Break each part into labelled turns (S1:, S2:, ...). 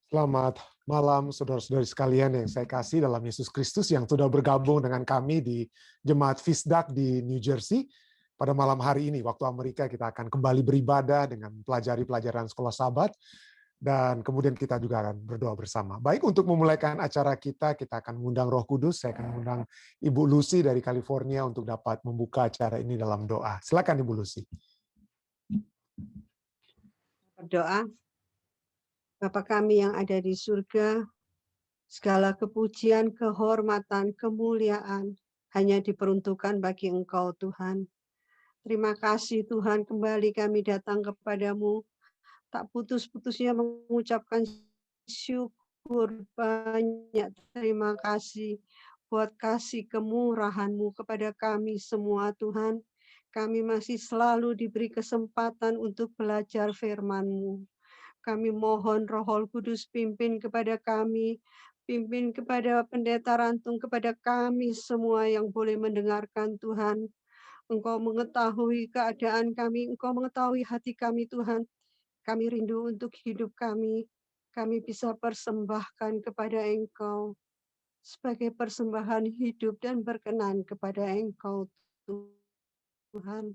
S1: Selamat malam saudara-saudari sekalian yang saya kasih dalam Yesus Kristus yang sudah bergabung dengan kami di Jemaat Fisdak di New Jersey. Pada malam hari ini, waktu Amerika, kita akan kembali beribadah dengan pelajari pelajaran sekolah Sabat, dan kemudian kita juga akan berdoa bersama. Baik, untuk memulaikan acara kita akan mengundang Roh Kudus. Saya akan mengundang Ibu Lucy dari California untuk dapat membuka acara ini dalam doa. Silakan Ibu Lucy.
S2: Berdoa. Bapa kami yang ada di surga, segala kepujian, kehormatan, kemuliaan hanya diperuntukkan bagi Engkau, Tuhan. Terima kasih Tuhan, kembali kami datang kepadamu, tak putus-putusnya mengucapkan syukur, banyak terima kasih buat kasih kemurahan-Mu kepada kami semua, Tuhan. Kami masih selalu diberi kesempatan untuk belajar firman-Mu. Kami mohon Roh Kudus pimpin kepada kami, pimpin kepada Pendeta Rantung, kepada kami semua yang boleh mendengarkan Tuhan. Engkau mengetahui keadaan kami, Engkau mengetahui hati kami Tuhan. Kami rindu untuk hidup kami bisa persembahkan kepada Engkau sebagai persembahan hidup dan berkenan kepada Engkau Tuhan.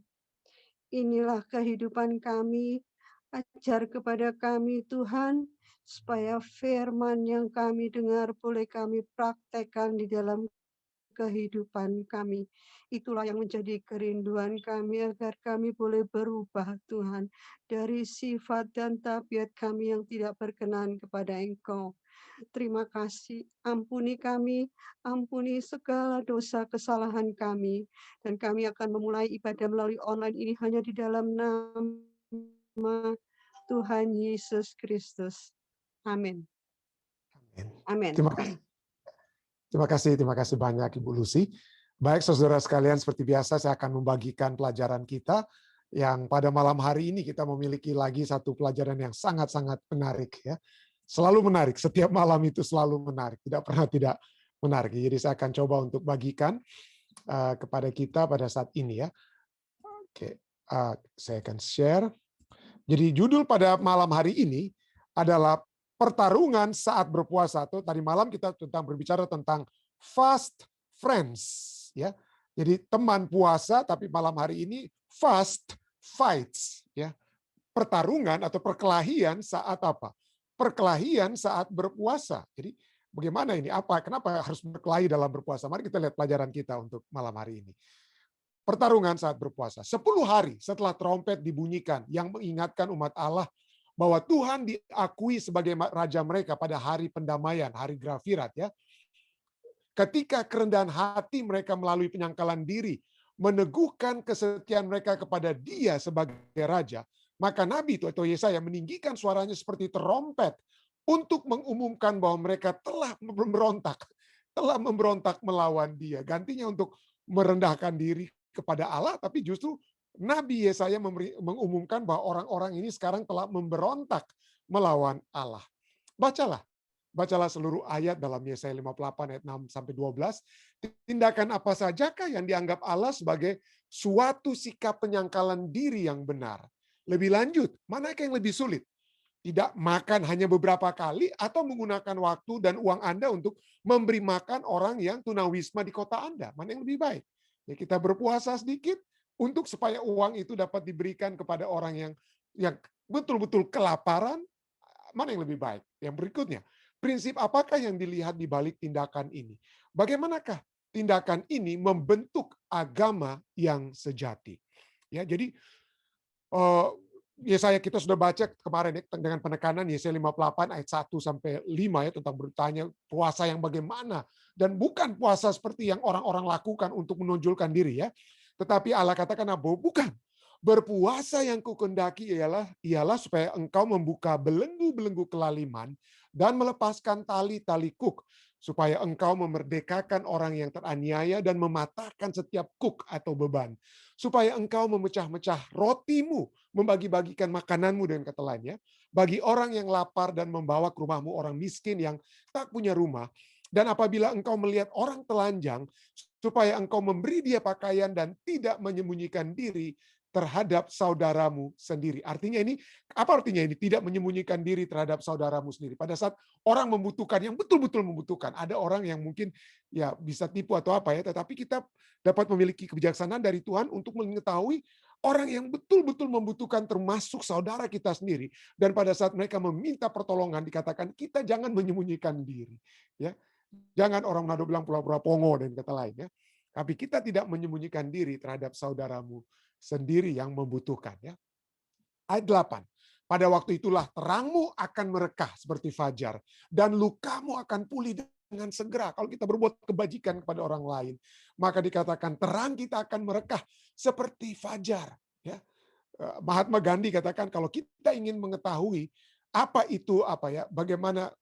S2: Inilah kehidupan kami. Ajar kepada kami Tuhan, supaya firman yang kami dengar boleh kami praktekkan di dalam kehidupan kami. Itulah yang menjadi kerinduan kami, agar kami boleh berubah Tuhan, dari sifat dan tabiat kami yang tidak berkenan kepada Engkau. Terima kasih, ampuni kami, ampuni segala dosa kesalahan kami, dan kami akan memulai ibadah melalui online ini hanya di dalam nama Tuhan Yesus Kristus. Amin. Amin.
S1: Terima kasih banyak Ibu Lucy. Baik saudara sekalian, seperti biasa saya akan membagikan pelajaran kita yang pada malam hari ini kita memiliki lagi satu pelajaran yang sangat-sangat menarik ya. Selalu menarik, setiap malam itu selalu menarik, tidak pernah tidak menarik. Jadi saya akan coba untuk bagikan kepada kita pada saat ini ya. Oke, saya akan share. Jadi judul pada malam hari ini adalah pertarungan saat berpuasa. Atau tadi malam kita berbicara tentang fast friends, ya. Jadi teman puasa, tapi malam hari ini fast fights, ya. Pertarungan atau perkelahian saat apa? Perkelahian saat berpuasa. Jadi bagaimana ini? Kenapa harus berkelahi dalam berpuasa? Mari kita lihat pelajaran kita untuk malam hari ini. Pertarungan saat berpuasa. 10 hari setelah trompet dibunyikan yang mengingatkan umat Allah bahwa Tuhan diakui sebagai raja mereka pada hari pendamaian, hari Grafirat ya. Ketika kerendahan hati mereka melalui penyangkalan diri meneguhkan kesetiaan mereka kepada Dia sebagai raja, maka Nabi atau Yesaya meninggikan suaranya seperti trompet untuk mengumumkan bahwa mereka telah memberontak melawan Dia. Gantinya untuk merendahkan diri kepada Allah, tapi justru Nabi Yesaya mengumumkan bahwa orang-orang ini sekarang telah memberontak melawan Allah. Bacalah seluruh ayat dalam Yesaya 58 ayat 6 sampai 12. Tindakan apa sajakah yang dianggap Allah sebagai suatu sikap penyangkalan diri yang benar? Lebih lanjut, manakah yang lebih sulit? Tidak makan hanya beberapa kali atau menggunakan waktu dan uang Anda untuk memberi makan orang yang tunawisma di kota Anda? Mana yang lebih baik? Ya, kita berpuasa sedikit untuk supaya uang itu dapat diberikan kepada orang yang betul-betul kelaparan. Mana yang lebih baik? Yang berikutnya, prinsip apakah yang dilihat di balik tindakan ini? Bagaimanakah tindakan ini membentuk agama yang sejati? Ya, jadi Yesaya kita sudah baca kemarin ya, dengan penekanan Yesaya 58 ayat 1 sampai 5 ya, tentang bertanya puasa yang bagaimana, dan bukan puasa seperti yang orang-orang lakukan untuk menonjolkan diri ya. Tetapi Allah katakan bukan. Berpuasa yang kukendaki ialah supaya engkau membuka belenggu-belenggu kelaliman dan melepaskan tali-tali kuk, supaya engkau memerdekakan orang yang teraniaya dan mematahkan setiap kuk atau beban, supaya engkau memecah-mecah rotimu, membagi-bagikan makananmu dengan kata lainnya, bagi orang yang lapar dan membawa ke rumahmu orang miskin yang tak punya rumah. Dan apabila engkau melihat orang telanjang, supaya engkau memberi dia pakaian dan tidak menyembunyikan diri terhadap saudaramu sendiri. Artinya ini, apa artinya ini? Tidak menyembunyikan diri terhadap saudaramu sendiri. Pada saat orang membutuhkan, yang betul-betul membutuhkan. Ada orang yang mungkin ya bisa tipu atau apa ya, tetapi kita dapat memiliki kebijaksanaan dari Tuhan untuk mengetahui orang yang betul-betul membutuhkan termasuk saudara kita sendiri. Dan pada saat mereka meminta pertolongan dikatakan kita jangan menyembunyikan diri. Ya, jangan orang Manado bilang pura-pura pongo dan kata lain ya. Tapi kita tidak menyembunyikan diri terhadap saudaramu sendiri yang membutuhkan ya. Ayat 8. Pada waktu itulah terangmu akan merekah seperti fajar dan lukamu akan pulih dengan segera. Kalau kita berbuat kebajikan kepada orang lain, maka dikatakan terang kita akan merekah seperti fajar ya. Mahatma Gandhi katakan kalau kita ingin mengetahui apa itu bagaimana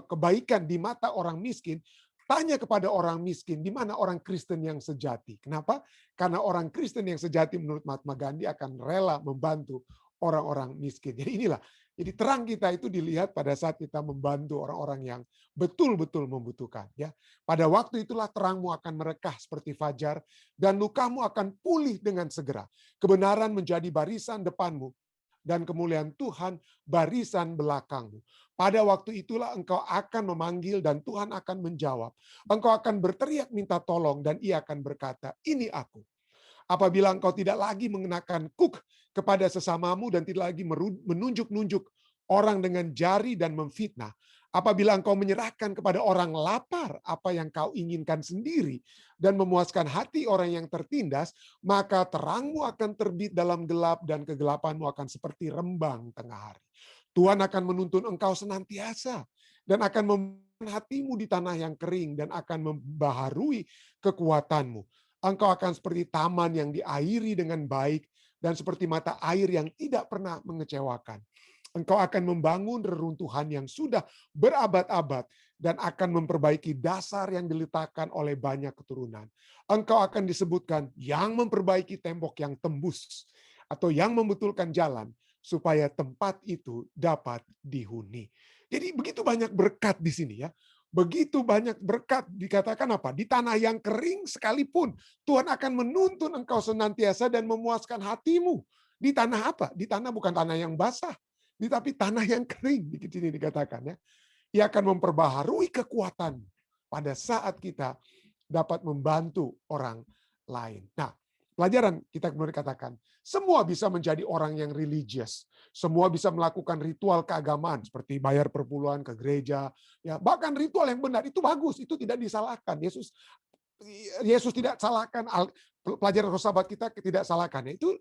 S1: kebaikan di mata orang miskin, tanya kepada orang miskin, di mana orang Kristen yang sejati. Kenapa? Karena orang Kristen yang sejati menurut Mahatma Gandhi akan rela membantu orang-orang miskin. Jadi inilah, jadi terang kita itu dilihat pada saat kita membantu orang-orang yang betul-betul membutuhkan. Ya, pada waktu itulah terangmu akan merekah seperti fajar dan lukamu akan pulih dengan segera. Kebenaran menjadi barisan depanmu dan kemuliaan Tuhan barisan belakangmu. Pada waktu itulah engkau akan memanggil dan Tuhan akan menjawab. Engkau akan berteriak minta tolong dan ia akan berkata, ini aku. Apabila engkau tidak lagi mengenakan kuk kepada sesamamu dan tidak lagi menunjuk-nunjuk orang dengan jari dan memfitnah. Apabila engkau menyerahkan kepada orang lapar apa yang kau inginkan sendiri dan memuaskan hati orang yang tertindas, maka terangmu akan terbit dalam gelap dan kegelapanmu akan seperti rembang tengah hari. Tuhan akan menuntun engkau senantiasa dan akan membuat hatimu di tanah yang kering dan akan membaharui kekuatanmu. Engkau akan seperti taman yang diairi dengan baik dan seperti mata air yang tidak pernah mengecewakan. Engkau akan membangun reruntuhan yang sudah berabad-abad dan akan memperbaiki dasar yang diletakkan oleh banyak keturunan. Engkau akan disebutkan yang memperbaiki tembok yang tembus atau yang membetulkan jalan supaya tempat itu dapat dihuni. Jadi begitu banyak berkat di sini ya. Begitu banyak berkat, dikatakan apa? Di tanah yang kering sekalipun Tuhan akan menuntun engkau senantiasa dan memuaskan hatimu. Di tanah apa? Di tanah bukan tanah yang basah, tapi tanah yang kering. Di sini dikatakan ya. Ia akan memperbaharui kekuatan pada saat kita dapat membantu orang lain. Nah, pelajaran kita kemudian katakan, semua bisa menjadi orang yang religius. Semua bisa melakukan ritual keagamaan seperti bayar perpuluhan ke gereja, ya bahkan ritual yang benar itu bagus, itu tidak disalahkan. Yesus tidak salahkan, pelajaran Roh Sabat kita tidak salahkan. Itu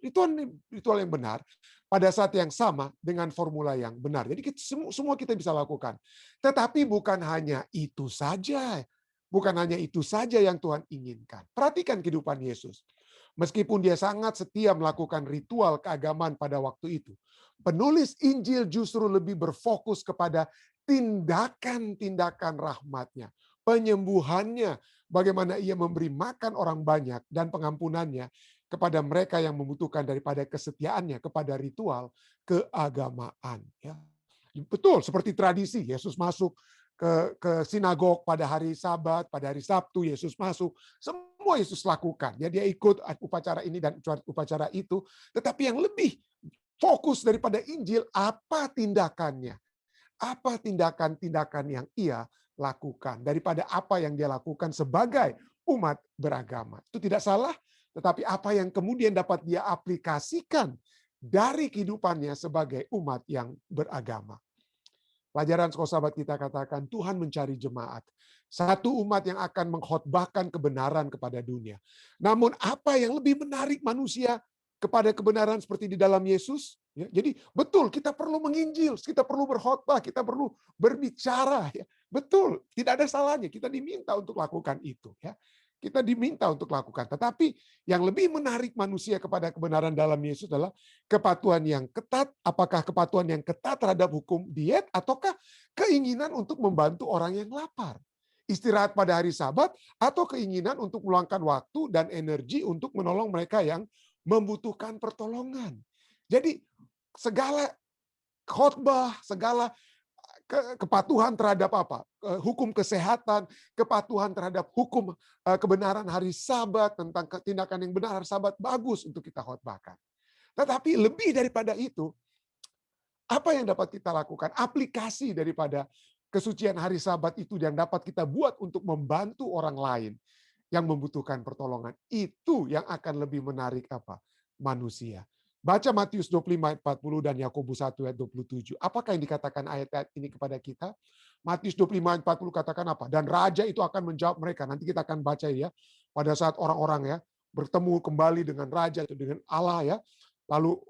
S1: ritual yang benar pada saat yang sama dengan formula yang benar. Jadi semua kita bisa lakukan. Tetapi bukan hanya itu saja. Bukan hanya itu saja yang Tuhan inginkan. Perhatikan kehidupan Yesus. Meskipun dia sangat setia melakukan ritual keagamaan pada waktu itu, penulis Injil justru lebih berfokus kepada tindakan-tindakan rahmatnya, penyembuhannya, bagaimana ia memberi makan orang banyak, dan pengampunannya kepada mereka yang membutuhkan daripada kesetiaannya kepada ritual keagamaan. Ya. Betul, seperti tradisi, Yesus masuk ke sinagog pada hari Sabat, pada hari Sabtu Yesus masuk, semua Yesus lakukan. Ya, dia ikut upacara ini dan upacara itu, tetapi yang lebih fokus daripada Injil, apa tindakannya? Apa tindakan-tindakan yang ia lakukan daripada apa yang dia lakukan sebagai umat beragama. Itu tidak salah, tetapi apa yang kemudian dapat dia aplikasikan dari kehidupannya sebagai umat yang beragama. Pelajaran sahabat kita katakan Tuhan mencari jemaat. Satu umat yang akan mengkhotbahkan kebenaran kepada dunia. Namun apa yang lebih menarik manusia kepada kebenaran seperti di dalam Yesus? Ya, jadi betul kita perlu menginjil, kita perlu berkhotbah, kita perlu berbicara. Ya. Betul, tidak ada salahnya. Kita diminta untuk lakukan itu. Ya. Kita diminta untuk lakukan. Tetapi yang lebih menarik manusia kepada kebenaran dalam Yesus adalah kepatuhan yang ketat. Apakah kepatuhan yang ketat terhadap hukum diet ataukah keinginan untuk membantu orang yang lapar? Istirahat pada hari Sabat atau keinginan untuk meluangkan waktu dan energi untuk menolong mereka yang membutuhkan pertolongan. Jadi segala khotbah, segala kepatuhan terhadap apa? Hukum kesehatan, kepatuhan terhadap hukum, kebenaran hari Sabat, tentang tindakan yang benar hari Sabat, bagus untuk kita khotbahkan. Tetapi lebih daripada itu, apa yang dapat kita lakukan? Aplikasi daripada kesucian hari Sabat itu yang dapat kita buat untuk membantu orang lain yang membutuhkan pertolongan. Itu yang akan lebih menarik apa? Manusia. Baca Matius 25 ayat 40 dan Yakobus 1 ayat 27. Apakah yang dikatakan ayat-ayat ini kepada kita? Matius 25 ayat 40 katakan apa? Dan raja itu akan menjawab mereka. Nanti kita akan baca ya. Pada saat orang-orang ya bertemu kembali dengan raja atau dengan Allah ya. Lalu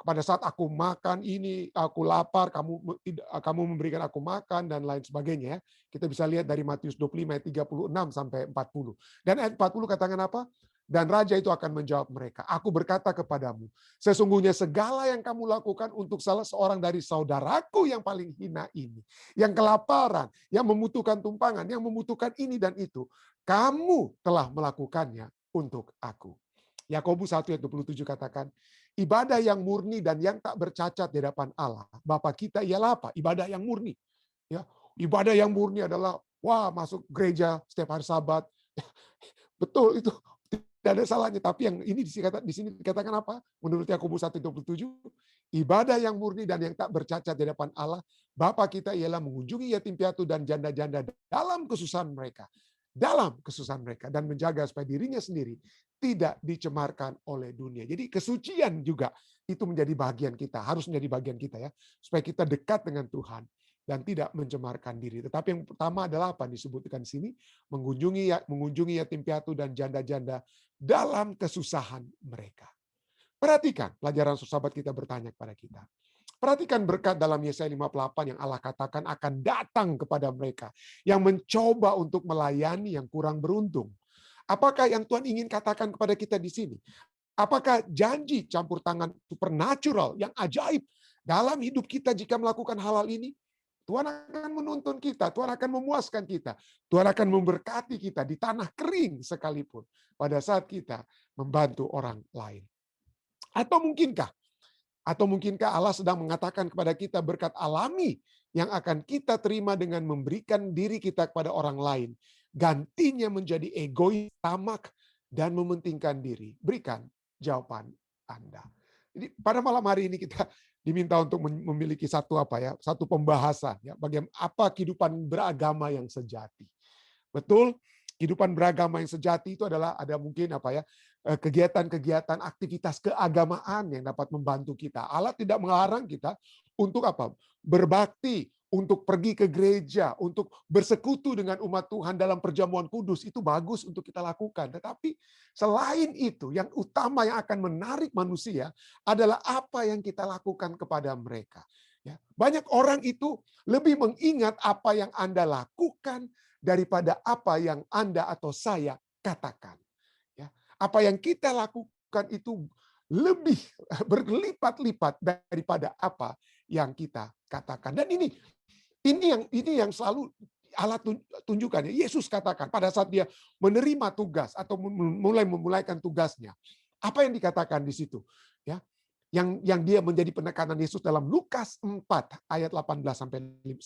S1: pada saat aku makan ini, aku lapar, kamu memberikan aku makan dan lain sebagainya. Kita bisa lihat dari Matius 25 ayat 36 sampai 40. Dan ayat 40 katakan apa? Dan raja itu akan menjawab mereka, aku berkata kepadamu, sesungguhnya segala yang kamu lakukan untuk salah seorang dari saudaraku yang paling hina ini, yang kelaparan, yang membutuhkan tumpangan, yang membutuhkan ini dan itu, kamu telah melakukannya untuk aku. Yakobus 1 ayat 27 katakan, ibadah yang murni dan yang tak bercacat di hadapan Allah, Bapa kita ialah apa? Ibadah yang murni. Ya, ibadah yang murni adalah masuk gereja setiap hari Sabat. Betul itu. Tidak ada salahnya, tapi yang ini di sini dikatakan apa? Menurut Yakobus 1:27, ibadah yang murni dan yang tak bercacat di hadapan Allah, Bapa kita ialah mengunjungi yatim piatu dan janda-janda dalam kesusahan mereka. Dalam kesusahan mereka dan menjaga supaya dirinya sendiri tidak dicemarkan oleh dunia. Jadi kesucian juga itu menjadi bagian kita, harus menjadi bagian kita ya, supaya kita dekat dengan Tuhan dan tidak mencemarkan diri. Tetapi yang pertama adalah apa disebutkan di sini, mengunjungi yatim piatu dan janda-janda dalam kesusahan mereka. Perhatikan pelajaran sahabat kita bertanya kepada kita. Perhatikan berkat dalam Yesaya 58 yang Allah katakan akan datang kepada mereka yang mencoba untuk melayani yang kurang beruntung. Apakah yang Tuhan ingin katakan kepada kita di sini? Apakah janji campur tangan supernatural yang ajaib dalam hidup kita jika melakukan hal-hal ini? Tuhan akan menuntun kita, Tuhan akan memuaskan kita, Tuhan akan memberkati kita di tanah kering sekalipun pada saat kita membantu orang lain. Atau mungkinkah Allah sedang mengatakan kepada kita berkat alami yang akan kita terima dengan memberikan diri kita kepada orang lain. Gantinya menjadi egois, tamak, dan mementingkan diri. Berikan jawaban Anda. Jadi pada malam hari ini kita diminta untuk memiliki satu pembahasan ya, bagaimana apa kehidupan beragama yang sejati. Betul, kehidupan beragama yang sejati itu adalah ada mungkin kegiatan-kegiatan aktivitas keagamaan yang dapat membantu kita. Allah tidak melarang kita untuk berbakti, untuk pergi ke gereja, untuk bersekutu dengan umat Tuhan dalam perjamuan kudus, itu bagus untuk kita lakukan. Tetapi selain itu, yang utama yang akan menarik manusia adalah apa yang kita lakukan kepada mereka. Ya, banyak orang itu lebih mengingat apa yang Anda lakukan daripada apa yang Anda atau saya katakan. Ya, apa yang kita lakukan itu lebih berlipat-lipat daripada apa yang kita katakan. Dan ini yang selalu Allah tunjukkan. Yesus katakan pada saat dia menerima tugas atau memulaikan tugasnya. Apa yang dikatakan di situ? Ya, yang dia menjadi penekanan Yesus dalam Lukas 4 ayat 18 sampai 19.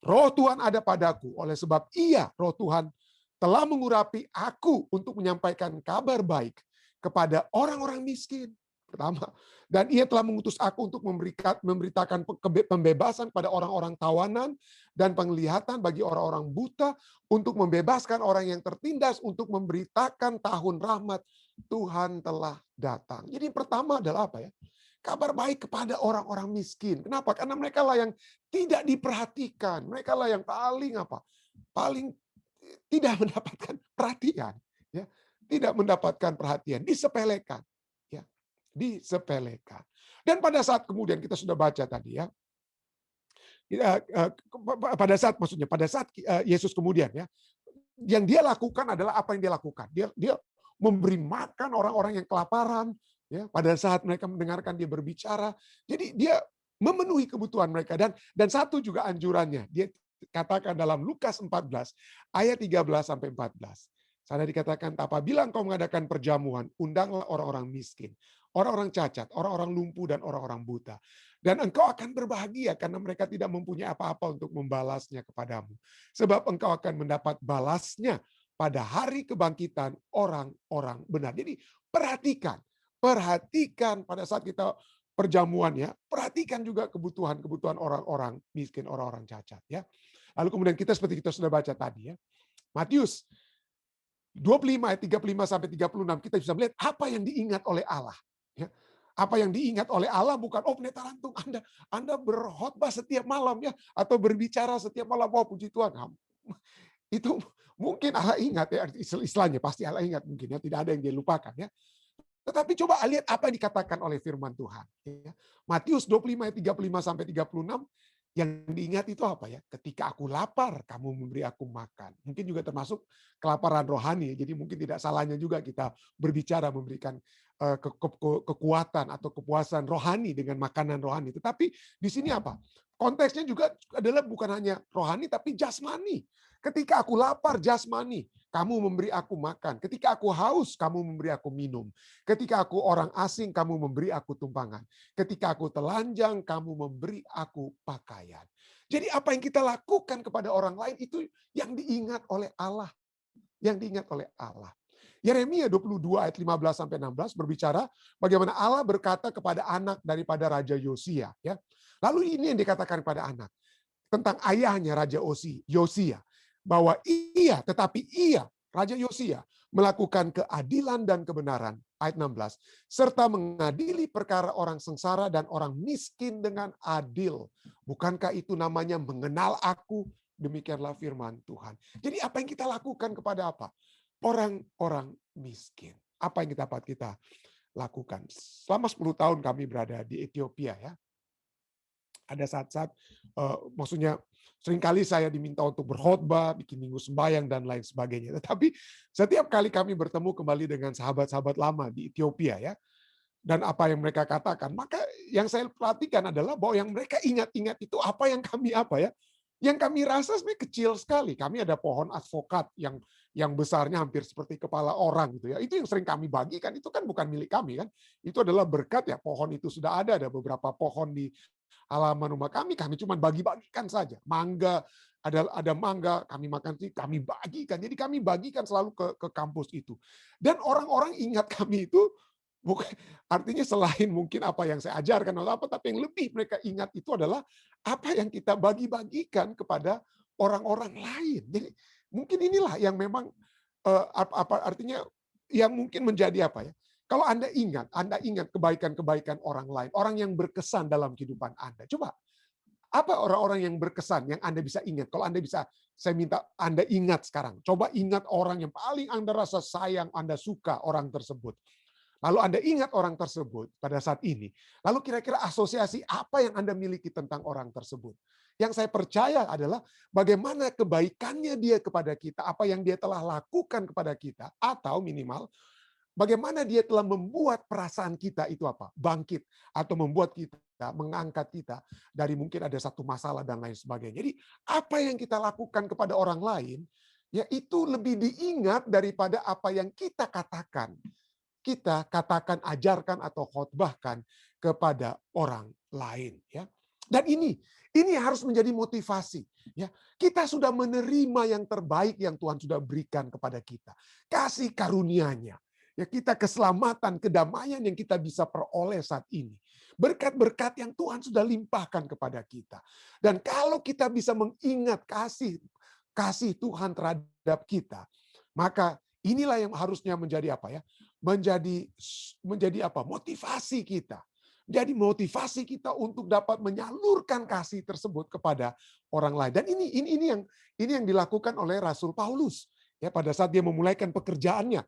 S1: Roh Tuhan ada padaku oleh sebab Ia, Roh Tuhan, telah mengurapi aku untuk menyampaikan kabar baik kepada orang-orang miskin. Pertama, dan Ia telah mengutus aku untuk memberitakan pembebasan pada orang-orang tawanan dan penglihatan bagi orang-orang buta, untuk membebaskan orang yang tertindas, untuk memberitakan tahun rahmat Tuhan telah datang. Jadi pertama adalah apa ya? Kabar baik kepada orang-orang miskin. Kenapa? Karena mereka lah yang tidak diperhatikan. Mereka lah yang paling tidak mendapatkan perhatian. Ya. Tidak mendapatkan perhatian. Disepelekan. Disepelekan. Dan pada saat kemudian kita sudah baca tadi ya, pada saat Yesus kemudian ya, yang dia lakukan adalah apa yang dia lakukan. Dia memberi makan orang-orang yang kelaparan ya, pada saat mereka mendengarkan dia berbicara. Jadi dia memenuhi kebutuhan mereka dan satu juga anjurannya. Dia katakan dalam Lukas 14 ayat 13 sampai 14. Sana dikatakan, apabila engkau mengadakan perjamuan, undanglah orang-orang miskin, orang-orang cacat, orang-orang lumpuh, dan orang-orang buta. Dan engkau akan berbahagia karena mereka tidak mempunyai apa-apa untuk membalasnya kepadamu. Sebab engkau akan mendapat balasnya pada hari kebangkitan orang-orang benar. Jadi perhatikan, perhatikan pada saat kita perjamuan ya, perhatikan juga kebutuhan-kebutuhan orang-orang miskin, orang-orang cacat ya. Lalu kemudian kita seperti kita sudah baca tadi ya, Matius 25 ayat 35 sampai 36 kita bisa melihat apa yang diingat oleh Allah. Ya. Apa yang diingat oleh Allah bukan, oh pendeta Lantung, Anda berkhotbah setiap malam ya, atau berbicara setiap malam, oh puji Tuhan. Itu mungkin Allah ingat ya, istilahnya pasti Allah ingat mungkin ya, tidak ada yang dia lupakan ya. Tetapi coba lihat apa yang dikatakan oleh firman Tuhan. Ya. Matius 25 ayat 35 sampai 36, yang diingat itu apa ya? Ketika aku lapar, kamu memberi aku makan. Mungkin juga termasuk kelaparan rohani. Jadi mungkin tidak salahnya juga kita berbicara memberikan kekuatan atau kepuasan rohani dengan makanan rohani. Tetapi di sini apa? Konteksnya juga adalah bukan hanya rohani, tapi jasmani. Ketika aku lapar, jasmani, kamu memberi aku makan. Ketika aku haus, kamu memberi aku minum. Ketika aku orang asing, kamu memberi aku tumpangan. Ketika aku telanjang, kamu memberi aku pakaian. Jadi apa yang kita lakukan kepada orang lain itu yang diingat oleh Allah. Yang diingat oleh Allah. Yeremia 22 ayat 15 sampai 16 berbicara bagaimana Allah berkata kepada anak daripada Raja Yosia. Ya. Lalu ini yang dikatakan kepada anak tentang ayahnya Raja Yosia. Bahwa Raja Yosia, melakukan keadilan dan kebenaran, ayat 16, serta mengadili perkara orang sengsara dan orang miskin dengan adil. Bukankah itu namanya mengenal aku? Demikianlah firman Tuhan. Jadi apa yang kita lakukan kepada apa? Orang-orang miskin. Apa yang dapat kita lakukan? Selama 10 tahun kami berada di Ethiopia ya. Ada saat-saat, maksudnya seringkali saya diminta untuk berkhotbah, bikin minggu sembahyang, dan lain sebagainya. Tetapi setiap kali kami bertemu kembali dengan sahabat-sahabat lama di Ethiopia ya, dan apa yang mereka katakan, maka yang saya perhatikan adalah bahwa yang mereka ingat-ingat itu apa yang kami yang kami rasa sebenarnya kecil sekali. Kami ada pohon advokat yang besarnya hampir seperti kepala orang gitu ya. Itu yang sering kami bagikan, itu kan bukan milik kami kan. Itu adalah berkat ya, pohon itu sudah ada beberapa pohon di halaman rumah kami cuma bagi-bagikan saja. Mangga, ada mangga, kami makan sih, kami bagikan. Jadi kami bagikan selalu ke kampus itu. Dan orang-orang ingat kami itu bukan, artinya selain mungkin apa yang saya ajarkan atau apa, tapi yang lebih mereka ingat itu adalah apa yang kita bagi-bagikan kepada orang-orang lain. Jadi mungkin inilah yang memang artinya yang mungkin menjadi apa ya? Kalau Anda ingat kebaikan-kebaikan orang lain, orang yang berkesan dalam kehidupan Anda. Coba, apa orang-orang yang berkesan yang Anda bisa ingat? Kalau Anda bisa, saya minta Anda ingat sekarang. Coba ingat orang yang paling Anda rasa sayang, Anda suka orang tersebut. Lalu Anda ingat orang tersebut pada saat ini. Lalu kira-kira asosiasi apa yang Anda miliki tentang orang tersebut? Yang saya percaya adalah bagaimana kebaikannya dia kepada kita, apa yang dia telah lakukan kepada kita, atau minimal bagaimana dia telah membuat perasaan kita itu apa? Bangkit, atau membuat kita, mengangkat kita dari mungkin ada satu masalah dan lain sebagainya. Jadi apa yang kita lakukan kepada orang lain, ya itu lebih diingat daripada apa yang kita katakan. Kita katakan, ajarkan, atau khotbahkan kepada orang lain. Ya. Dan ini harus menjadi motivasi. Ya. Kita sudah menerima yang terbaik yang Tuhan sudah berikan kepada kita. Kasih karunia-Nya. Ya, kita keselamatan, kedamaian yang kita bisa peroleh saat ini. Berkat-berkat yang Tuhan sudah limpahkan kepada kita. Dan kalau kita bisa mengingat kasih Tuhan terhadap kita, maka inilah yang harusnya menjadi apa ya? Menjadi apa? Motivasi kita. Jadi motivasi kita untuk dapat menyalurkan kasih tersebut kepada orang lain. Dan ini yang dilakukan oleh Rasul Paulus ya pada saat dia memulaikan pekerjaannya.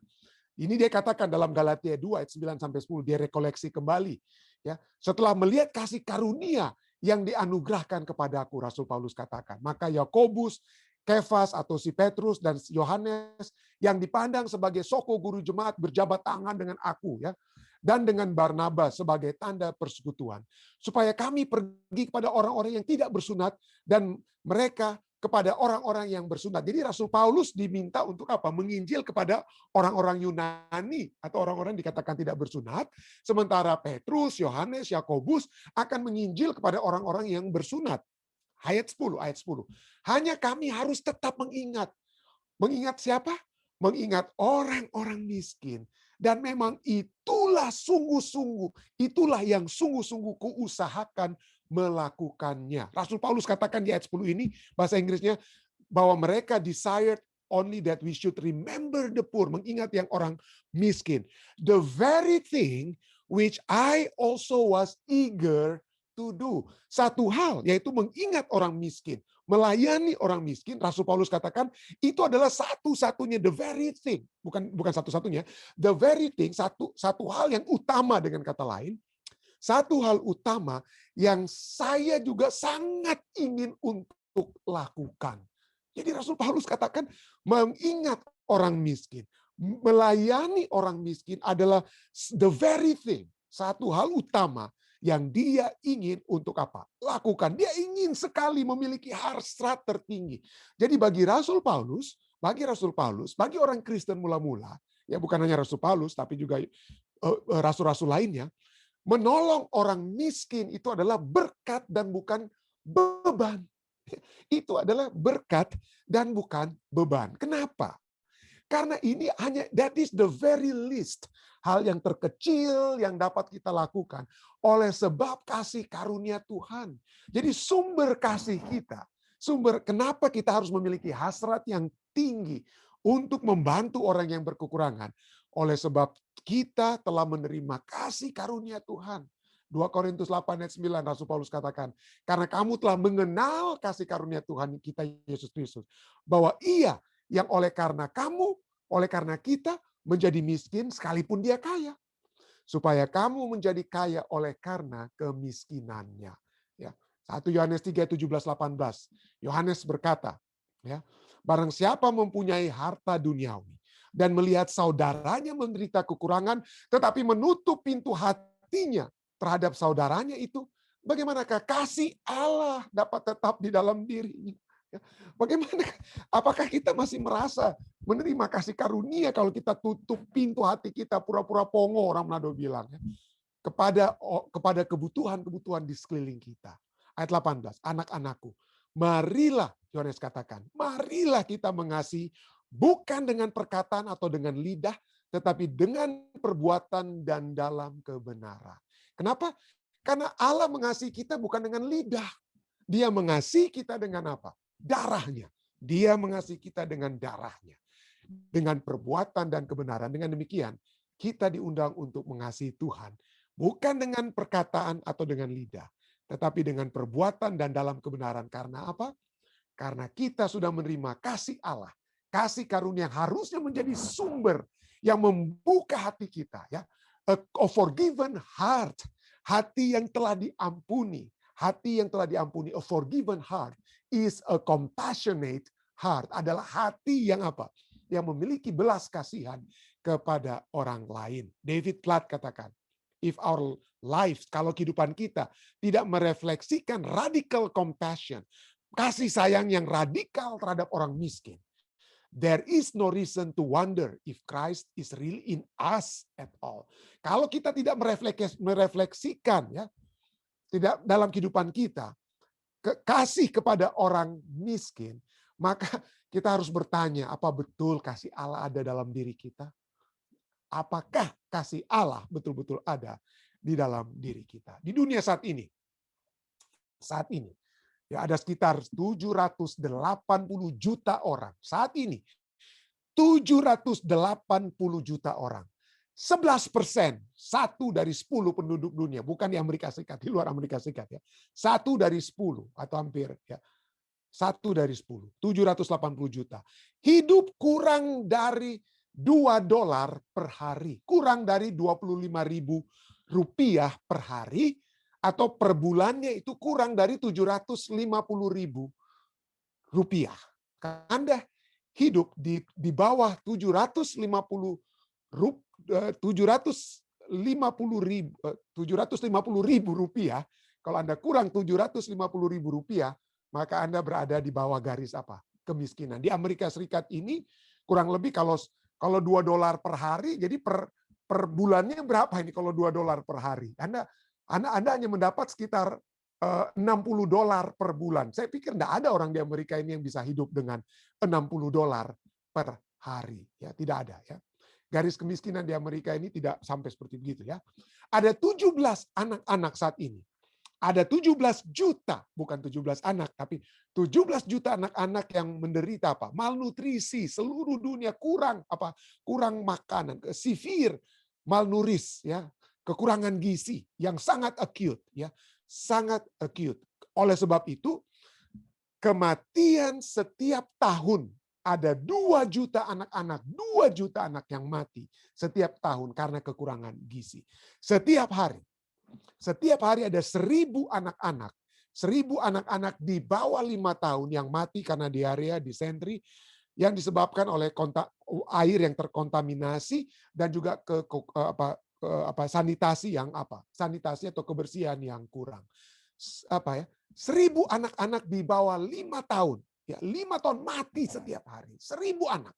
S1: Ini dia katakan dalam Galatia 2 ayat 9 sampai 10, dia rekoleksi kembali ya. Setelah melihat kasih karunia yang dianugerahkan kepadaku, Rasul Paulus katakan, maka Yakobus, Kefas atau si Petrus dan Yohanes yang dipandang sebagai soko guru jemaat berjabat tangan dengan aku ya, dan dengan Barnabas sebagai tanda persekutuan, supaya kami pergi kepada orang-orang yang tidak bersunat dan mereka kepada orang-orang yang bersunat. Jadi Rasul Paulus diminta untuk apa? Menginjil kepada orang-orang Yunani atau orang-orang dikatakan tidak bersunat, sementara Petrus, Yohanes, Yakobus akan menginjil kepada orang-orang yang bersunat. Ayat 10. Hanya kami harus tetap mengingat. Mengingat siapa? Mengingat orang-orang miskin. Dan memang itulah itulah sungguh-sungguh, itulah yang sungguh-sungguh kuusahakan melakukannya. Rasul Paulus katakan di ayat 10 ini, bahasa Inggrisnya, bahwa mereka desired only that we should remember the poor, mengingat yang orang miskin. The very thing which I also was eager to do. Satu hal, yaitu mengingat orang miskin, melayani orang miskin. Rasul Paulus katakan itu adalah satu-satunya, the very thing, bukan satu-satunya, the very thing, satu hal yang utama, dengan kata lain, satu hal utama yang saya juga sangat ingin untuk lakukan. Jadi Rasul Paulus katakan mengingat orang miskin, melayani orang miskin adalah the very thing, satu hal utama yang dia ingin untuk apa? Lakukan. Dia ingin sekali memiliki hasrat tertinggi. Jadi bagi Rasul Paulus, bagi orang Kristen mula-mula, ya bukan hanya Rasul Paulus tapi juga rasul-rasul lainnya, menolong orang miskin itu adalah berkat dan bukan beban. Itu adalah berkat dan bukan beban. Kenapa? Karena ini hanya, that is the very least, hal yang terkecil yang dapat kita lakukan oleh sebab kasih karunia Tuhan. Jadi sumber kasih kita, kenapa kita harus memiliki hasrat yang tinggi untuk membantu orang yang berkekurangan, oleh sebab kita telah menerima kasih karunia Tuhan. 2 Korintus 8 ayat 9 Rasul Paulus katakan, karena kamu telah mengenal kasih karunia Tuhan kita Yesus Kristus, bahwa Ia yang oleh karena kita menjadi miskin sekalipun Dia kaya, supaya kamu menjadi kaya oleh karena kemiskinannya. Ya, 1 Yohanes 3, 17, 18. Yohanes berkata, ya, barang siapa mempunyai harta duniawi dan melihat saudaranya menderita kekurangan, tetapi menutup pintu hatinya terhadap saudaranya itu, bagaimanakah kasih Allah dapat tetap di dalam dirinya? Bagaimana? Apakah kita masih merasa menerima kasih karunia kalau kita tutup pintu hati kita, pura-pura pongo, orang Manado bilang, ya, kepada kebutuhan-kebutuhan di sekeliling kita? Ayat 18, anak-anakku, marilah, Yohanes katakan, marilah kita mengasihi bukan dengan perkataan atau dengan lidah, tetapi dengan perbuatan dan dalam kebenaran. Kenapa? Karena Allah mengasihi kita bukan dengan lidah. Dia mengasihi kita dengan apa? Darahnya. Dia mengasihi kita dengan darahnya. Dengan perbuatan dan kebenaran. Dengan demikian, kita diundang untuk mengasihi Tuhan. Bukan dengan perkataan atau dengan lidah. Tetapi dengan perbuatan dan dalam kebenaran. Karena apa? Karena kita sudah menerima kasih Allah. Kasih karunia yang harusnya menjadi sumber yang membuka hati kita. Ya, a forgiven heart. Hati yang telah diampuni. Hati yang telah diampuni. A forgiven heart is a compassionate heart. Adalah hati yang apa? Yang memiliki belas kasihan kepada orang lain. David Platt katakan, if our lives, kalau kehidupan kita tidak merefleksikan radical compassion, kasih sayang yang radikal terhadap orang miskin, there is no reason to wonder if Christ is really in us at all. Kalau kita tidak merefleksikan, ya, tidak dalam kehidupan kita, kasih kepada orang miskin, maka kita harus bertanya, apa betul kasih Allah ada dalam diri kita? Apakah kasih Allah betul-betul ada di dalam diri kita? Di dunia saat ini, ya, ada sekitar 780 juta orang. Saat ini, 780 juta orang. 11%, 1 dari 10 penduduk dunia, bukan di Amerika Serikat, di luar Amerika Serikat, ya. 1 dari 10 atau hampir, ya. 1 dari 10, 780 juta. Hidup kurang dari $2 per hari, kurang dari 25.000 rupiah per hari, atau per bulannya itu kurang dari 750.000 rupiah. Anda hidup di bawah 750.000 rupiah. Kalau Anda kurang 750.000 rupiah, maka Anda berada di bawah garis apa? Kemiskinan. Di Amerika Serikat ini kurang lebih kalau $2 per hari, jadi per bulannya berapa ini kalau $2 per hari? Anda hanya mendapat sekitar $60 per bulan. Saya pikir tidak ada orang di Amerika ini yang bisa hidup dengan $60 per hari. Ya, tidak ada. Ya. garis kemiskinan di Amerika ini tidak sampai seperti begitu ya. Ada 17 anak-anak saat ini. Ada 17 juta, bukan 17 anak, tapi 17 juta anak-anak yang menderita apa? Malnutrisi, seluruh dunia kurang apa? Kurang makanan, severe malnourished ya, kekurangan gizi yang sangat acute ya, sangat acute. Oleh sebab itu kematian setiap tahun ada 2 juta anak-anak, 2 juta anak yang mati setiap tahun karena kekurangan gizi. Setiap hari ada 1.000 anak-anak. 1.000 anak-anak di bawah 5 tahun yang mati karena diarea, disentri, yang disebabkan oleh air yang terkontaminasi dan juga sanitasi atau kebersihan yang kurang. 1.000 anak-anak di bawah 5 tahun. Ya, 5 tahun mati setiap hari. 1.000 anak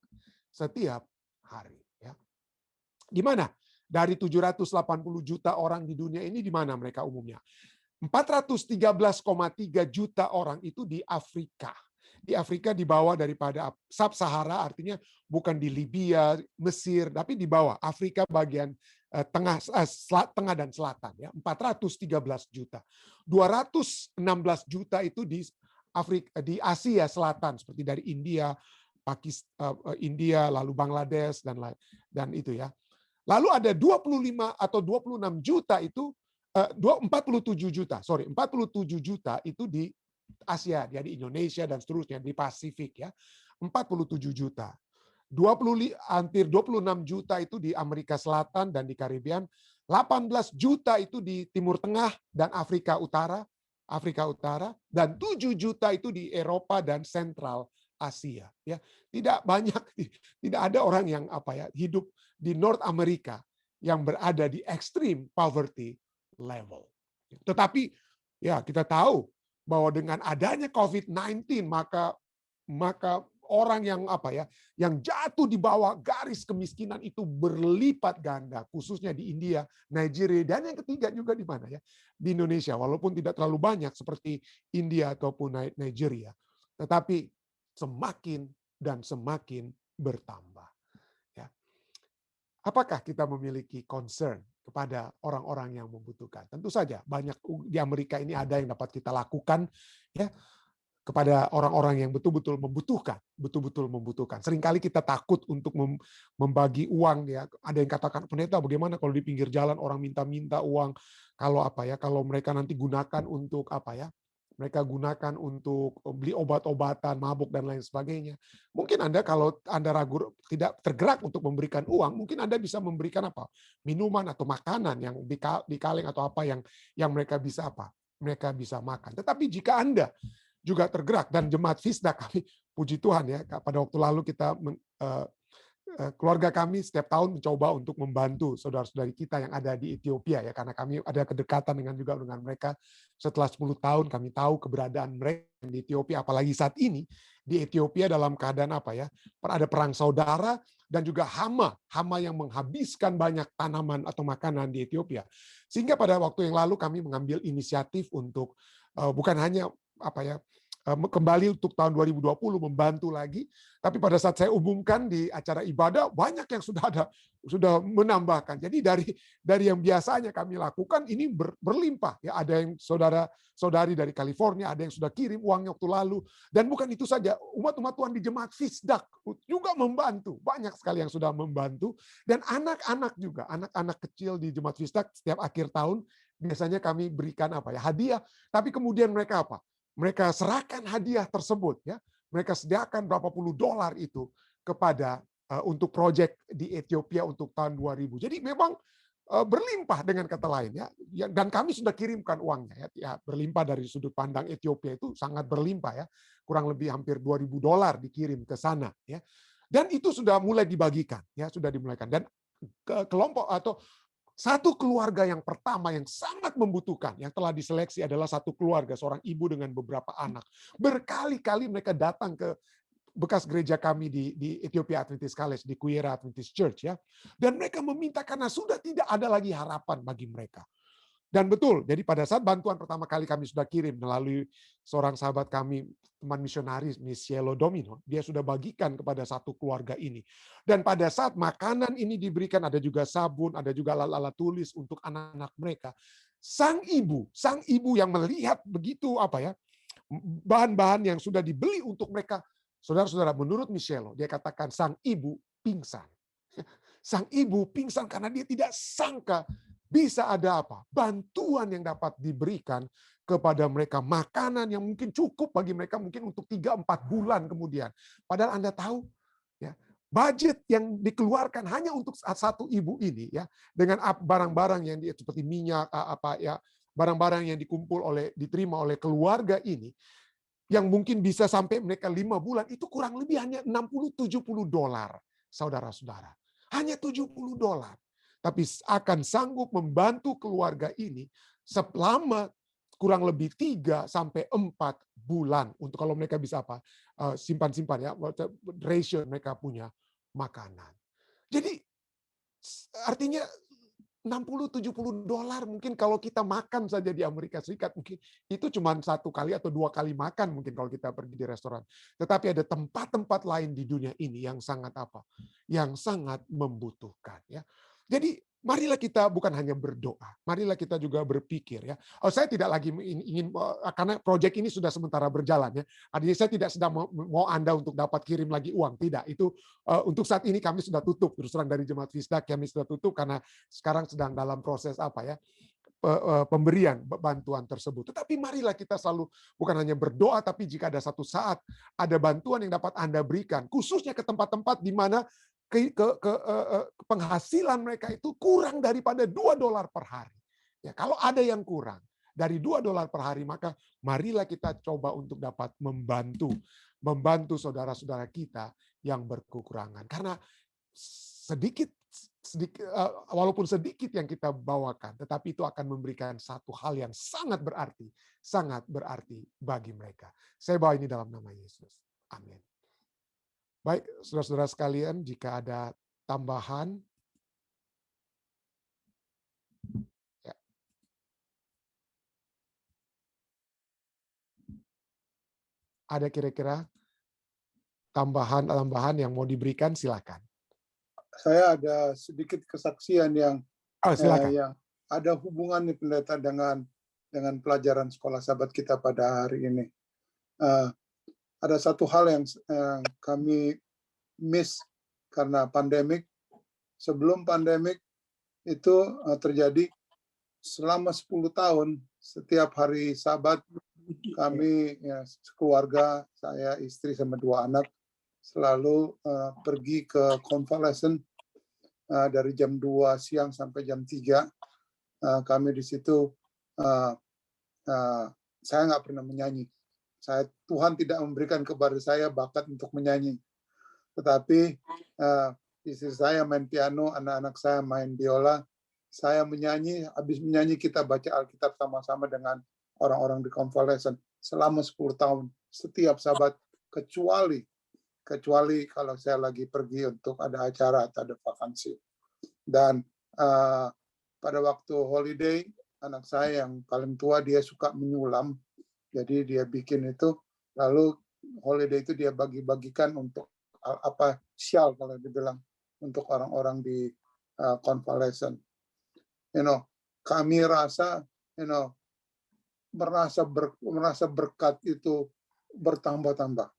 S1: setiap hari. Ya. Di mana? Dari 780 juta orang di dunia ini, di mana mereka umumnya? 413,3 juta orang itu di Afrika. Di Afrika di bawah daripada Sub-Sahara, artinya bukan di Libya, Mesir, tapi di bawah Afrika bagian tengah dan selatan ya. 413 juta. 216 juta itu di Afrika, di Asia Selatan seperti dari India, Pakistan, India, lalu Bangladesh dan itu ya. Lalu ada 25 atau 26 juta itu 47 juta itu di Asia, ya di Indonesia dan seterusnya di Pasifik ya. 47 juta. Hampir 26 juta itu di Amerika Selatan dan di Karibian, 18 juta itu di Timur Tengah dan Afrika Utara, dan 7 juta itu di Eropa dan Sentral Asia ya. Tidak banyak, tidak ada orang yang hidup di North America yang berada di extreme poverty level. Tetapi ya kita tahu bahwa dengan adanya COVID-19 maka orang yang jatuh di bawah garis kemiskinan itu berlipat ganda, khususnya di India, Nigeria, dan yang ketiga juga di mana ya? Di Indonesia, walaupun tidak terlalu banyak seperti India ataupun Nigeria, tetapi semakin dan semakin bertambah. Ya. Apakah kita memiliki concern kepada orang-orang yang membutuhkan? Tentu saja banyak di Amerika ini ada yang dapat kita lakukan ya kepada orang-orang yang betul-betul membutuhkan. Seringkali kita takut untuk membagi uang ya. Ada yang katakan, pendeta bagaimana kalau di pinggir jalan orang minta-minta uang, kalau mereka nanti gunakan untuk mereka gunakan untuk beli obat-obatan, mabuk dan lain sebagainya. Mungkin kalau Anda ragu, tidak tergerak untuk memberikan uang, mungkin Anda bisa memberikan minuman atau makanan yang di kaleng atau yang mereka bisa mereka bisa makan. Tetapi jika Anda juga tergerak, dan jemaat Fisda kami, puji Tuhan ya, pada waktu lalu kita keluarga kami setiap tahun mencoba untuk membantu saudara-saudari kita yang ada di Ethiopia ya, karena kami ada kedekatan dengan mereka. Setelah 10 tahun kami tahu keberadaan mereka di Ethiopia, apalagi saat ini di Ethiopia dalam keadaan ada perang saudara dan juga hama yang menghabiskan banyak tanaman atau makanan di Ethiopia. Sehingga pada waktu yang lalu kami mengambil inisiatif untuk bukan hanya kembali untuk tahun 2020 membantu lagi, tapi pada saat saya umumkan di acara ibadah banyak yang sudah menambahkan. Jadi dari yang biasanya kami lakukan ini berlimpah ya. Ada yang saudari dari California, ada yang sudah kirim uangnya waktu lalu, dan bukan itu saja, umat-umat Tuhan di jemaat Fisdak juga membantu, banyak sekali yang sudah membantu, dan anak-anak juga, anak-anak kecil di jemaat Fisdak setiap akhir tahun biasanya kami berikan hadiah, tapi kemudian mereka serahkan hadiah tersebut ya. Mereka sediakan berapa puluh dolar itu kepada untuk proyek di Ethiopia untuk tahun 2000. Jadi memang berlimpah dengan kata lain ya. Dan kami sudah kirimkan uangnya ya. Berlimpah dari sudut pandang Ethiopia itu sangat berlimpah ya. Kurang lebih hampir 2.000 dolar dikirim ke sana ya. Dan itu sudah mulai dibagikan ya, sudah dimulaikan. Dan kelompok atau satu keluarga yang pertama yang sangat membutuhkan, yang telah diseleksi adalah satu keluarga, seorang ibu dengan beberapa anak. Berkali-kali mereka datang ke bekas gereja kami di Ethiopia Adventist College, di Kuyera Adventist Church ya. Dan mereka meminta karena sudah tidak ada lagi harapan bagi mereka. Dan betul, jadi pada saat bantuan pertama kali kami sudah kirim melalui seorang sahabat kami, teman misionaris, Miss Cielo Domino, dia sudah bagikan kepada satu keluarga ini. Dan pada saat makanan ini diberikan, ada juga sabun, ada juga alat-alat tulis untuk anak-anak mereka. Sang ibu yang melihat begitu bahan-bahan yang sudah dibeli untuk mereka, saudara-saudara, menurut Michelle, dia katakan sang ibu pingsan. Sang ibu pingsan karena dia tidak sangka bisa ada bantuan yang dapat diberikan kepada mereka, makanan yang mungkin cukup bagi mereka mungkin untuk 3-4 bulan kemudian. Padahal Anda tahu, ya, budget yang dikeluarkan hanya untuk satu ibu ini, ya, dengan barang-barang yang seperti minyak, barang-barang yang diterima oleh keluarga ini, yang mungkin bisa sampai mereka 5 bulan, itu kurang lebih hanya $60-70, saudara-saudara. Hanya $70. Tapi akan sanggup membantu keluarga ini selama kurang lebih 3-4 bulan untuk kalau mereka bisa simpan-simpan, ya, ratio mereka punya makanan. Jadi artinya $60-70 mungkin kalau kita makan saja di Amerika Serikat, mungkin itu cuma 1 kali atau 2 kali makan mungkin kalau kita pergi di restoran. Tetapi ada tempat-tempat lain di dunia ini yang sangat yang sangat membutuhkan, ya. Jadi marilah kita bukan hanya berdoa, marilah kita juga berpikir, ya. Saya tidak lagi ingin karena proyek ini sudah sementara berjalan, ya. Artinya saya tidak sedang mau Anda untuk dapat kirim lagi uang, tidak. Itu untuk saat ini kami sudah tutup, terus terang dari Jemaat Fisda kami sudah tutup karena sekarang sedang dalam proses pemberian bantuan tersebut. Tetapi marilah kita selalu bukan hanya berdoa, tapi jika ada satu saat ada bantuan yang dapat Anda berikan, khususnya ke tempat-tempat di mana penghasilan mereka itu kurang daripada $2 per hari. Ya, kalau ada yang kurang dari $2 per hari, maka marilah kita coba untuk dapat membantu saudara-saudara kita yang berkekurangan. Karena walaupun sedikit yang kita bawakan, tetapi itu akan memberikan satu hal yang sangat berarti bagi mereka. Saya bawa ini dalam nama Yesus. Amin. Baik, saudara-saudara sekalian, jika ada tambahan, ya. Ada kira-kira tambahan yang mau diberikan, silakan.
S3: Saya ada sedikit kesaksian yang
S1: Silakan.
S3: ada hubungannya, pendeta, dengan pelajaran sekolah sahabat kita pada hari ini. Ada satu hal yang kami miss karena pandemik. Sebelum pandemik itu terjadi selama 10 tahun, setiap hari Sabat kami, ya, keluarga, saya, istri, sama 2 anak, selalu pergi ke convalescent dari jam 2 siang sampai jam 3. Kami di situ, saya nggak pernah menyanyi. Tuhan tidak memberikan kepada saya bakat untuk menyanyi. Tetapi istri saya main piano, anak-anak saya main biola, saya menyanyi. Habis menyanyi kita baca Alkitab sama-sama dengan orang-orang di convalescent selama 10 tahun. Setiap Sabat, kecuali kalau saya lagi pergi untuk ada acara atau ada vakansi. Dan pada waktu holiday, anak saya yang paling tua, dia suka menyulam. Jadi dia bikin itu, lalu holiday itu dia bagi-bagikan untuk sial kalau dibilang, untuk orang-orang di convalescent. Kami rasa, merasa berkat itu bertambah-tambah.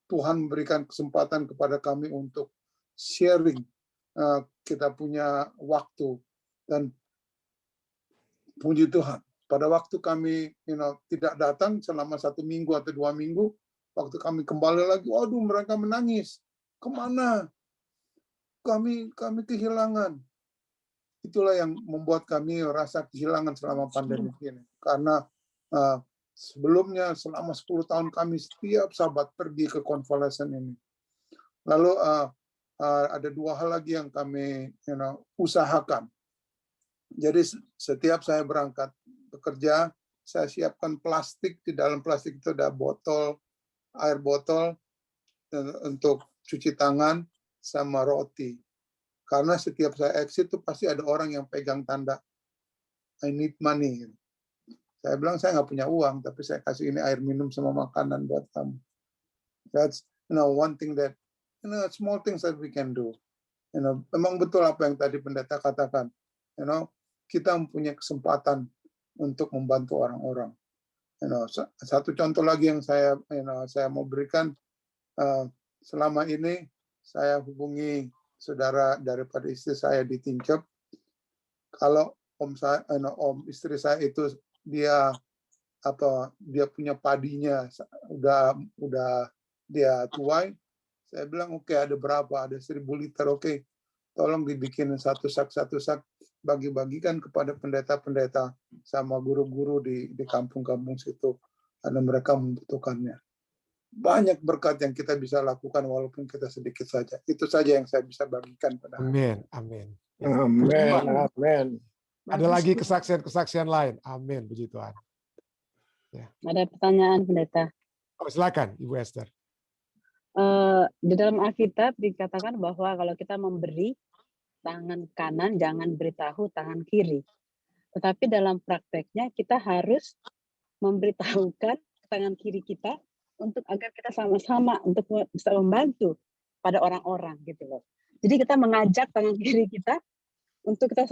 S3: Tuhan memberikan kesempatan kepada kami untuk sharing. Kita punya waktu, dan puji Tuhan, pada waktu kami tidak datang selama 1 minggu atau 2 minggu, waktu kami kembali lagi, waduh, mereka menangis. Kemana? Kami kehilangan. Itulah yang membuat kami rasa kehilangan selama pandemi ini. Karena sebelumnya selama 10 tahun kami setiap Sabat pergi ke convalescent ini. Lalu ada 2 hal lagi yang kami usahakan. Jadi setiap saya berangkat bekerja, saya siapkan plastik. Di dalam plastik itu ada air botol untuk cuci tangan sama roti. Karena setiap saya exit itu pasti ada orang yang pegang tanda. I need money. Saya bilang saya nggak punya uang, tapi saya kasih ini air minum sama makanan buat kamu. That's one thing that small things that we can do. Memang betul apa yang tadi pendeta katakan. Kita mempunyai kesempatan untuk membantu orang-orang. Satu contoh lagi yang saya mau berikan, selama ini saya hubungi saudara daripada istri saya di Tincep. Kalau om istri saya itu dia punya padinya udah dia tuai, saya bilang oke, ada berapa, ada 1.000 liter, oke, tolong dibikin satu sak bagi-bagikan kepada pendeta-pendeta sama guru-guru di kampung-kampung situ, karena mereka membutuhkannya. Banyak berkat yang kita bisa lakukan walaupun kita sedikit saja. Itu saja yang saya bisa bagikan pada
S1: Amin, amin.
S4: Amin, amin.
S1: Ada lagi kesaksian-kesaksian lain. Amin, puji Tuhan.
S5: Ada pertanyaan, pendeta.
S1: Oh, silakan, Ibu Esther.
S5: Di dalam Alkitab dikatakan bahwa kalau kita memberi tangan kanan, jangan beritahu tangan kiri. Tetapi dalam prakteknya kita harus memberitahukan tangan kiri kita untuk agar kita sama-sama untuk bisa membantu pada orang-orang gitu loh. Jadi kita mengajak tangan kiri kita untuk kita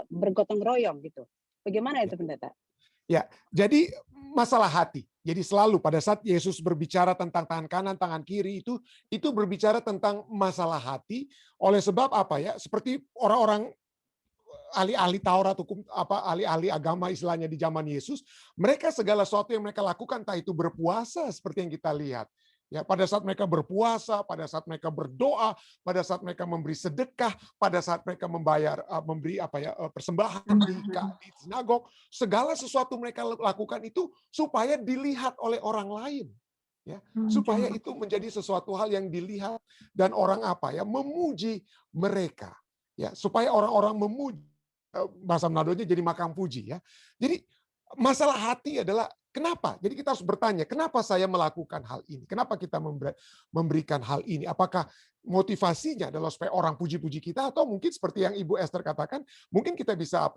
S5: bergotong royong gitu. Bagaimana itu, pendeta?
S1: Ya, jadi masalah hati. Jadi selalu pada saat Yesus berbicara tentang tangan kanan, tangan kiri itu berbicara tentang masalah hati. Oleh sebab apa ya? Seperti orang-orang ahli-ahli Taurat, hukum ahli-ahli agama istilahnya di zaman Yesus, mereka segala sesuatu yang mereka lakukan, entah itu berpuasa seperti yang kita lihat. Ya, pada saat mereka berpuasa, pada saat mereka berdoa, pada saat mereka memberi sedekah, pada saat mereka memberi persembahan di sinagog, segala sesuatu mereka lakukan itu supaya dilihat oleh orang lain. Ya, supaya itu menjadi sesuatu hal yang dilihat dan orang memuji mereka. Ya, supaya orang-orang memuji, bahasa Menadonya jadi makam puji ya. Jadi masalah hati adalah kenapa? Jadi kita harus bertanya, kenapa saya melakukan hal ini? Kenapa kita memberikan hal ini? Apakah motivasinya adalah supaya orang puji-puji kita, atau mungkin seperti yang Ibu Esther katakan, mungkin kita bisa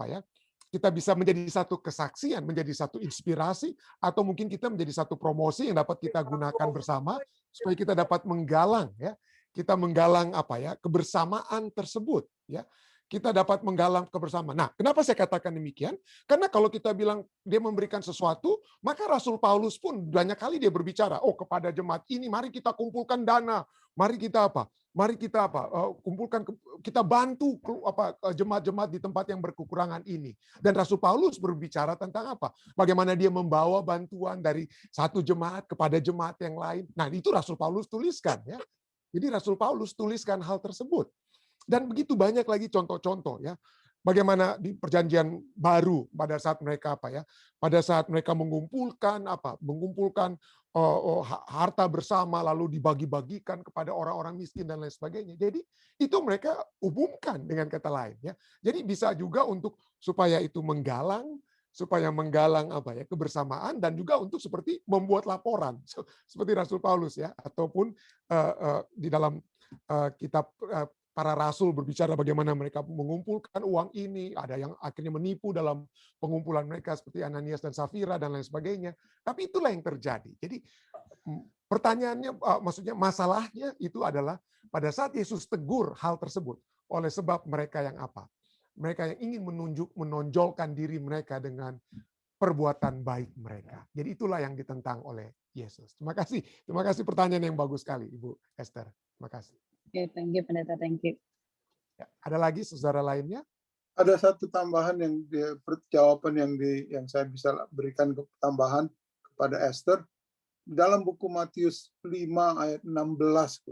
S1: kita bisa menjadi satu kesaksian, menjadi satu inspirasi, atau mungkin kita menjadi satu promosi yang dapat kita gunakan bersama supaya kita dapat menggalang kebersamaan tersebut ya. Kita dapat menggalang kebersamaan. Nah, kenapa saya katakan demikian? Karena kalau kita bilang dia memberikan sesuatu, maka Rasul Paulus pun banyak kali dia berbicara, kepada jemaat ini mari kita kumpulkan dana, mari kita kumpulkan, kita bantu jemaat-jemaat di tempat yang berkekurangan ini. Dan Rasul Paulus berbicara tentang apa? Bagaimana dia membawa bantuan dari satu jemaat kepada jemaat yang lain. Nah, itu Rasul Paulus tuliskan ya. Jadi Rasul Paulus tuliskan hal tersebut. Dan begitu banyak lagi contoh-contoh ya. Bagaimana di Perjanjian Baru pada saat mereka pada saat mereka mengumpulkan harta bersama lalu dibagi-bagikan kepada orang-orang miskin dan lain sebagainya. Jadi itu mereka hubungkan dengan kata lain ya. Jadi bisa juga untuk supaya itu menggalang kebersamaan, dan juga untuk seperti membuat laporan seperti Rasul Paulus ya, ataupun di dalam kitab para rasul berbicara bagaimana mereka mengumpulkan uang ini, ada yang akhirnya menipu dalam pengumpulan mereka seperti Ananias dan Safira dan lain sebagainya. Tapi itulah yang terjadi. Jadi pertanyaannya, maksudnya masalahnya itu adalah pada saat Yesus tegur hal tersebut, oleh sebab mereka yang mereka yang ingin menonjolkan diri mereka dengan perbuatan baik mereka. Jadi itulah yang ditentang oleh Yesus. Terima kasih pertanyaan yang bagus sekali, Ibu Esther. Terima kasih.
S5: Oke, thank you, pendeta, thank you.
S1: Ya, ada lagi saudara lainnya?
S3: Ada satu tambahan jawaban yang saya bisa berikan tambahan kepada Esther. Dalam buku Matius 5 ayat 16,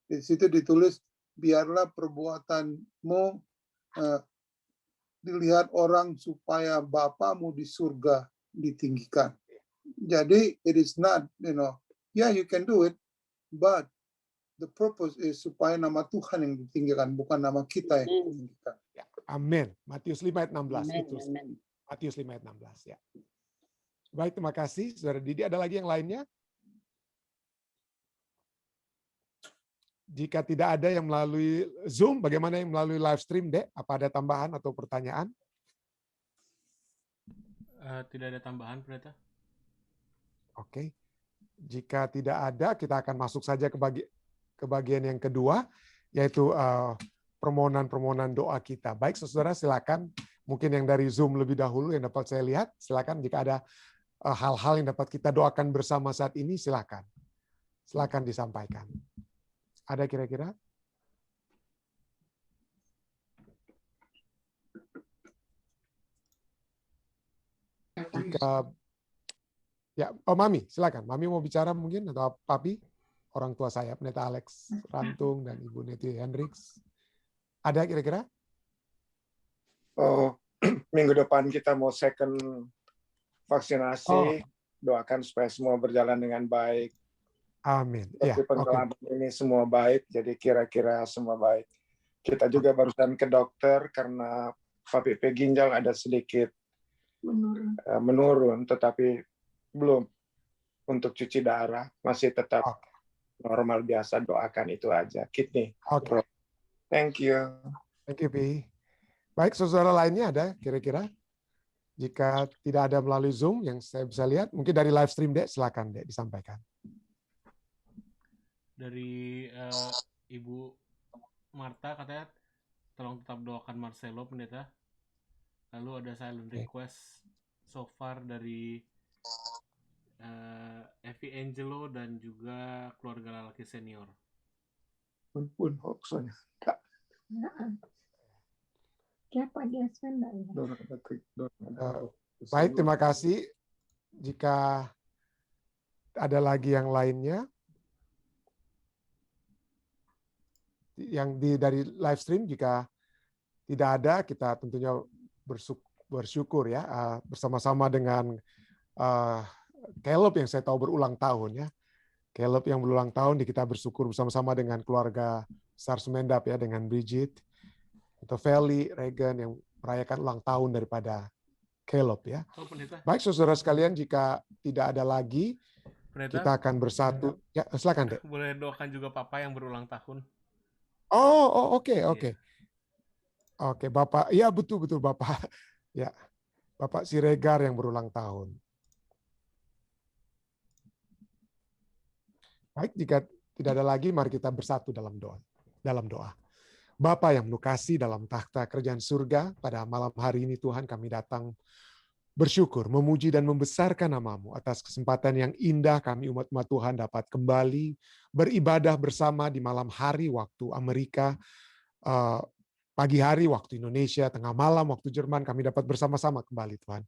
S3: di situ ditulis, biarlah perbuatanmu dilihat orang supaya Bapamu di surga ditinggikan. Jadi it is not, you can do it, but the purpose is supaya nama Tuhan yang ditinggikan, bukan nama kita yang ditinggikan.
S1: Ya, amin. Matius 5 ayat 16.
S5: Amen,
S1: Itu.
S5: amen.
S1: Matius 5 ayat 16 ya. Baik, terima kasih Saudara Didi. Ada lagi yang lainnya? Jika tidak ada yang melalui Zoom, bagaimana yang melalui live stream, Dek? Apa ada tambahan atau pertanyaan?
S6: Tidak ada tambahan, Pendeta.
S1: Oke. Jika tidak ada, kita akan masuk saja ke bagian yang kedua, yaitu permohonan-permohonan doa kita. Baik, saudara, silakan. Mungkin yang dari Zoom lebih dahulu yang dapat saya lihat, silakan. Jika ada hal-hal yang dapat kita doakan bersama saat ini, silakan. Silakan disampaikan. Ada kira-kira? Jika ya, Mami, silakan. Mami mau bicara mungkin atau Papi, orang tua saya, Pendeta Alex Rantung dan Ibu Neti Hendricks. Ada kira-kira?
S4: Oh, minggu depan kita mau second vaksinasi. Doakan supaya semua berjalan dengan baik.
S1: Amin.
S4: Tapi pengalaman ini semua baik, jadi kira-kira semua baik. Kita juga barusan ke dokter karena HPV ginjal ada sedikit menurun, tetapi belum untuk cuci darah, masih tetap normal biasa. Doakan itu aja. Kidney. Thank you.
S1: Thank you, Pi. Baik, saudara lainnya ada kira-kira? Jika tidak ada melalui Zoom yang saya bisa lihat, mungkin dari live stream, Dek, silakan, Dek, disampaikan.
S6: Dari Ibu Marta katanya, tolong tetap doakan Marcelo, Pendeta. Lalu ada silent request so far dari Evi Angelo dan juga keluarga lelaki senior.
S4: Pun hoaxnya.
S1: Baik, terima kasih. Jika ada lagi yang lainnya, yang dari live stream, jika tidak ada, kita tentunya bersyukur ya, bersama-sama dengan Caleb yang saya tahu berulang tahun ya. Caleb yang berulang tahun, kita bersyukur bersama-sama dengan keluarga besar Sumendap ya, dengan Bridget, atau Feli, Regan yang merayakan ulang tahun daripada Caleb ya. Baik, saudara sekalian, jika tidak ada lagi, kita akan bersatu. Ya, silakan, Dek.
S6: Boleh doakan juga Papa yang berulang tahun.
S1: Oke, Bapak. Iya, betul Bapak. Ya, Bapak Siregar yang berulang tahun. Baik, jika tidak ada lagi, mari kita bersatu dalam doa. Bapa yang penuh kasih dalam takhta kerajaan surga, pada malam hari ini Tuhan kami datang bersyukur, memuji dan membesarkan nama-Mu atas kesempatan yang indah kami umat-umat Tuhan dapat kembali beribadah bersama di malam hari waktu Amerika, pagi hari waktu Indonesia, tengah malam waktu Jerman, kami dapat bersama-sama kembali Tuhan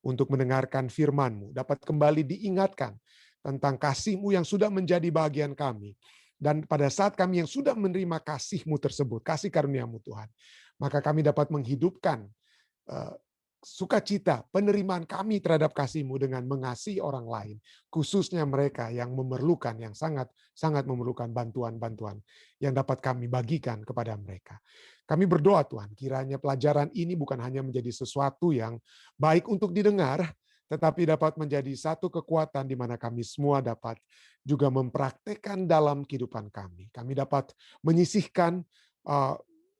S1: untuk mendengarkan firman-Mu, dapat kembali diingatkan tentang kasih-Mu yang sudah menjadi bagian kami. Dan pada saat kami yang sudah menerima kasih-Mu tersebut, kasih karunia-Mu Tuhan, maka kami dapat menghidupkan sukacita penerimaan kami terhadap kasih-Mu dengan mengasihi orang lain, khususnya mereka yang memerlukan, yang sangat memerlukan bantuan-bantuan yang dapat kami bagikan kepada mereka. Kami berdoa Tuhan, kiranya pelajaran ini bukan hanya menjadi sesuatu yang baik untuk didengar, tetapi dapat menjadi satu kekuatan di mana kami semua dapat juga mempraktekkan dalam kehidupan kami. Kami dapat menyisihkan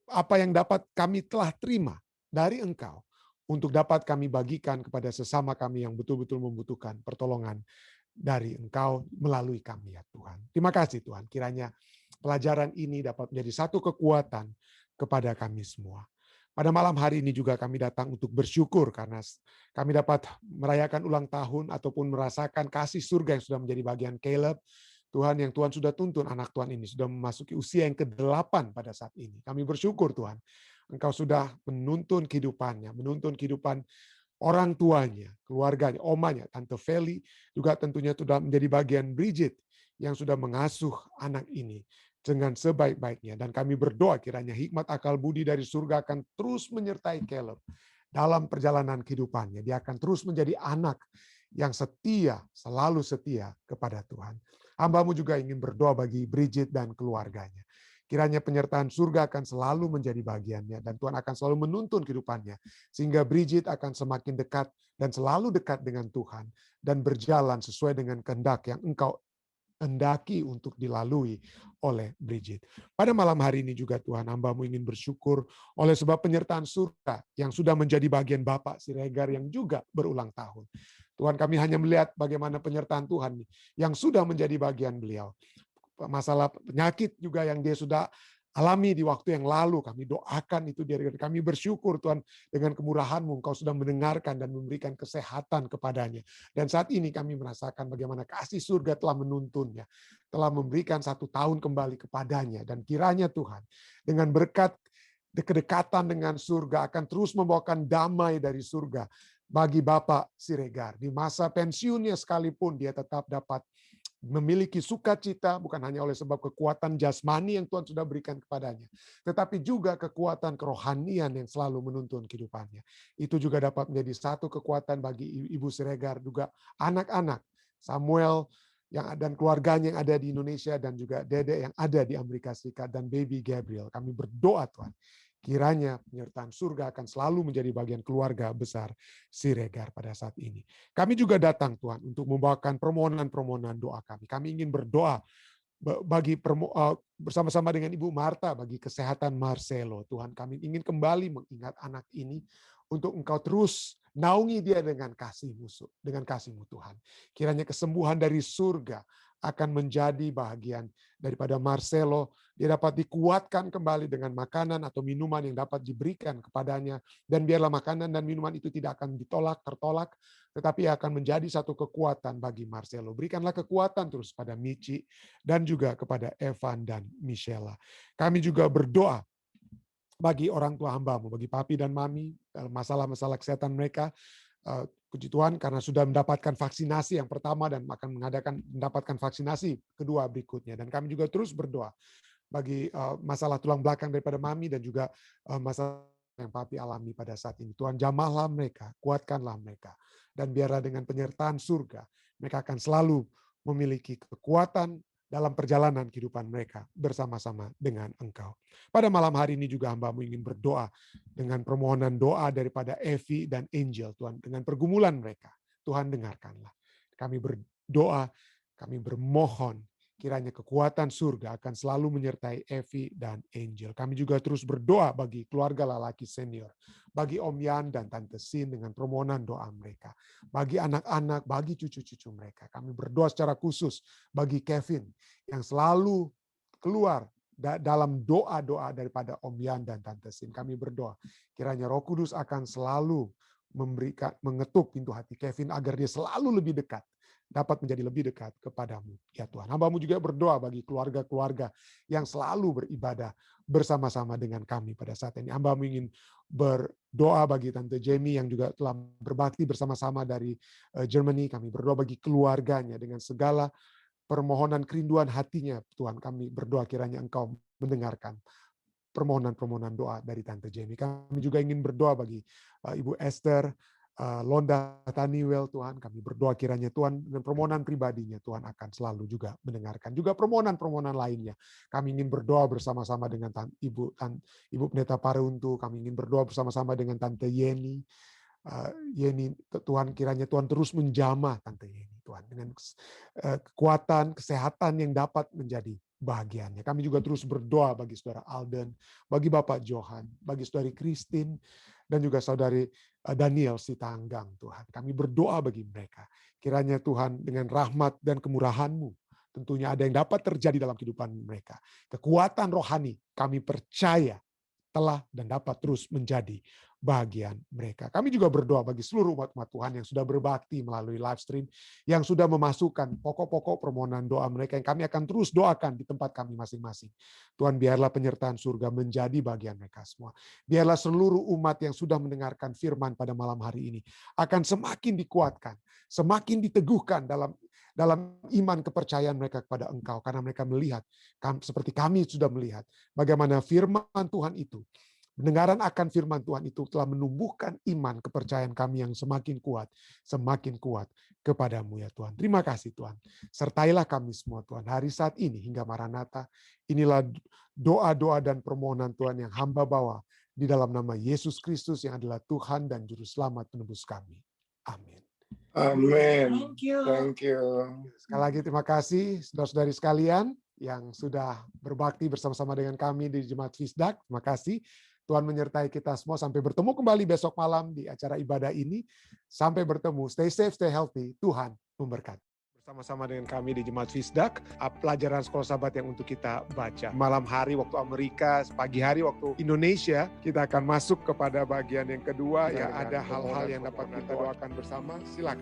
S1: apa yang dapat kami telah terima dari Engkau untuk dapat kami bagikan kepada sesama kami yang betul-betul membutuhkan pertolongan dari Engkau melalui kami ya Tuhan. Terima kasih Tuhan, kiranya pelajaran ini dapat menjadi satu kekuatan kepada kami semua. Pada malam hari ini juga kami datang untuk bersyukur karena kami dapat merayakan ulang tahun ataupun merasakan kasih surga yang sudah menjadi bagian Caleb. Tuhan, yang Tuhan sudah tuntun anak Tuhan ini sudah memasuki usia yang ke-8 pada saat ini. Kami bersyukur Tuhan, Engkau sudah menuntun kehidupannya, menuntun kehidupan orang tuanya, keluarganya, omanya, Tante Feli, juga tentunya sudah menjadi bagian Bridget yang sudah mengasuh anak ini dengan sebaik-baiknya. Dan kami berdoa kiranya hikmat akal budi dari surga akan terus menyertai Caleb dalam perjalanan kehidupannya. Dia akan terus menjadi anak yang setia, selalu setia kepada Tuhan. Hamba-Mu juga ingin berdoa bagi Bridget dan keluarganya. Kiranya penyertaan surga akan selalu menjadi bagiannya dan Tuhan akan selalu menuntun kehidupannya sehingga Bridget akan semakin dekat dan selalu dekat dengan Tuhan dan berjalan sesuai dengan kehendak yang Engkau hendaki untuk dilalui oleh Bridget. Pada malam hari ini juga Tuhan, hamba-Mu ingin bersyukur oleh sebab penyertaan surga yang sudah menjadi bagian Bapak Siregar yang juga berulang tahun. Tuhan, kami hanya melihat bagaimana penyertaan Tuhan yang sudah menjadi bagian beliau. Masalah penyakit juga yang dia sudah alami di waktu yang lalu, kami doakan itu dari kami bersyukur Tuhan dengan kemurahan-Mu Engkau sudah mendengarkan dan memberikan kesehatan kepadanya. Dan saat ini kami merasakan bagaimana kasih surga telah menuntunnya, telah memberikan 1 tahun kembali kepadanya. Dan kiranya Tuhan dengan berkat kedekatan dengan surga akan terus membawakan damai dari surga bagi Bapak Siregar. Di masa pensiunnya sekalipun dia tetap dapat memiliki sukacita bukan hanya oleh sebab kekuatan jasmani yang Tuhan sudah berikan kepadanya, tetapi juga kekuatan kerohanian yang selalu menuntun kehidupannya. Itu juga dapat menjadi satu kekuatan bagi Ibu Siregar, juga anak-anak Samuel dan keluarganya yang ada di Indonesia dan juga Dede yang ada di Amerika Serikat dan baby Gabriel. Kami berdoa Tuhan, kiranya penyertaan surga akan selalu menjadi bagian keluarga besar Siregar pada saat ini. Kami juga datang Tuhan untuk membawakan permohonan-permohonan doa kami. Kami ingin berdoa bagi bersama-sama dengan Ibu Marta bagi kesehatan Marcelo. Tuhan, kami ingin kembali mengingat anak ini untuk Engkau terus naungi dia dengan kasih-Mu, Tuhan. Kiranya kesembuhan dari surga akan menjadi bahagian daripada Marcelo. Dia dapat dikuatkan kembali dengan makanan atau minuman yang dapat diberikan kepadanya. Dan biarlah makanan dan minuman itu tidak akan tertolak, tetapi akan menjadi satu kekuatan bagi Marcelo. Berikanlah kekuatan terus pada Michi dan juga kepada Evan dan Michela. Kami juga berdoa bagi orang tua hamba-Mu, bagi papi dan mami, dalam masalah-masalah kesehatan mereka. Puji Tuhan karena sudah mendapatkan vaksinasi yang pertama dan akan mendapatkan vaksinasi kedua berikutnya. Dan kami juga terus berdoa bagi masalah tulang belakang daripada mami dan juga masalah yang papi alami pada saat ini. Tuhan, jamahlah mereka, kuatkanlah mereka. Dan biarlah dengan penyertaan surga, mereka akan selalu memiliki kekuatan dalam perjalanan kehidupan mereka bersama-sama dengan Engkau. Pada malam hari ini juga hamba-Mu ingin berdoa dengan permohonan doa daripada Evi dan Angel, Tuhan, dengan pergumulan mereka. Tuhan, dengarkanlah. Kami berdoa, kami bermohon, kiranya kekuatan surga akan selalu menyertai Evi dan Angel. Kami juga terus berdoa bagi keluarga lelaki senior, bagi Om Yan dan Tante Sin dengan permohonan doa mereka, bagi anak-anak, bagi cucu-cucu mereka. Kami berdoa secara khusus bagi Kevin yang selalu keluar dalam doa-doa daripada Om Yan dan Tante Sin. Kami berdoa kiranya Roh Kudus akan selalu mengetuk pintu hati Kevin agar dia selalu lebih dekat, dapat menjadi lebih dekat kepadamu, ya Tuhan. Hamba-Mu juga berdoa bagi keluarga-keluarga yang selalu beribadah bersama-sama dengan kami pada saat ini. Hamba-Mu ingin berdoa bagi Tante Jamie yang juga telah berbakti bersama-sama dari Germany. Kami berdoa bagi keluarganya dengan segala permohonan kerinduan hatinya. Tuhan, kami berdoa kiranya Engkau mendengarkan permohonan-permohonan doa dari Tante Jamie. Kami juga ingin berdoa bagi Ibu Esther, Londa Taniwel, Tuhan, kami berdoa kiranya Tuhan dengan permohonan pribadinya Tuhan akan selalu juga mendengarkan. Juga permohonan-permohonan lainnya. Kami ingin berdoa bersama-sama dengan Ibu Pendeta Paruntu, kami ingin berdoa bersama-sama dengan Tante Yeni. Yeni, Tuhan, kiranya Tuhan terus menjamah Tante Yeni, Tuhan, dengan kekuatan, kesehatan yang dapat menjadi bahagiannya. Kami juga terus berdoa bagi Saudara Alden, bagi Bapak Johan, bagi Saudari Christine, dan juga Saudari Daniel Sitanggang, Tuhan. Kami berdoa bagi mereka. Kiranya Tuhan dengan rahmat dan kemurahan-Mu, tentunya ada yang dapat terjadi dalam kehidupan mereka. Kekuatan rohani kami percaya telah dan dapat terus menjadi bagian mereka. Kami juga berdoa bagi seluruh umat-umat Tuhan yang sudah berbakti melalui live stream, yang sudah memasukkan pokok-pokok permohonan doa mereka yang kami akan terus doakan di tempat kami masing-masing. Tuhan, biarlah penyertaan surga menjadi bagian mereka semua. Biarlah seluruh umat yang sudah mendengarkan firman pada malam hari ini akan semakin dikuatkan, semakin diteguhkan dalam iman kepercayaan mereka kepada Engkau, karena mereka melihat, seperti kami sudah melihat, bagaimana firman Tuhan itu, pendengaran akan firman Tuhan itu telah menumbuhkan iman kepercayaan kami yang semakin kuat kepadamu, ya Tuhan. Terima kasih Tuhan. Sertailah kami semua Tuhan hari saat ini hingga Maranatha. Inilah doa-doa dan permohonan Tuhan yang hamba bawa di dalam nama Yesus Kristus yang adalah Tuhan dan Juru Selamat penebus kami. Amin.
S4: Amin.
S7: Thank you.
S4: Thank you.
S1: Sekali lagi terima kasih saudara-saudari sekalian yang sudah berbakti bersama-sama dengan kami di Jemaat Fisdak. Terima kasih. Tuhan menyertai kita semua. Sampai bertemu kembali besok malam di acara ibadah ini. Sampai bertemu. Stay safe, stay healthy. Tuhan memberkati. Bersama-sama dengan kami di Jemaat Fisdak, pelajaran sekolah sahabat yang untuk kita baca. Malam hari waktu Amerika, pagi hari waktu Indonesia, kita akan masuk kepada bagian yang kedua, yang ada hal-hal yang dapat kita doakan bersama. Silakan.